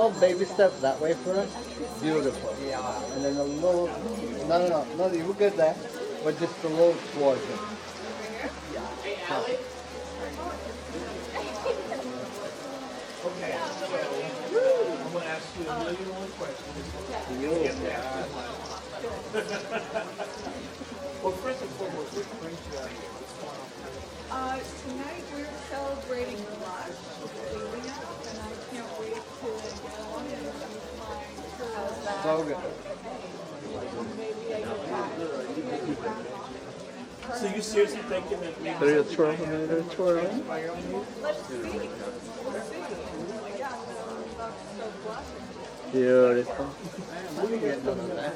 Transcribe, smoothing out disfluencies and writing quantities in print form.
little baby step that way first. Beautiful. And then a little, no, you were good there. But just a little towards it. Okay, so I'm going to ask you a million more questions. Well, first and foremost, what brings you out here? What's going on? Tonight we're celebrating Rush leaving us, and I can't wait to get on and meet my girls back. So good. Maybe I get back. So you seriously thinking that maybe They're twirling, they're twirling. Let's see. We'll see. Oh my gosh, I'm so blessed. Beautiful. Let me get none of that.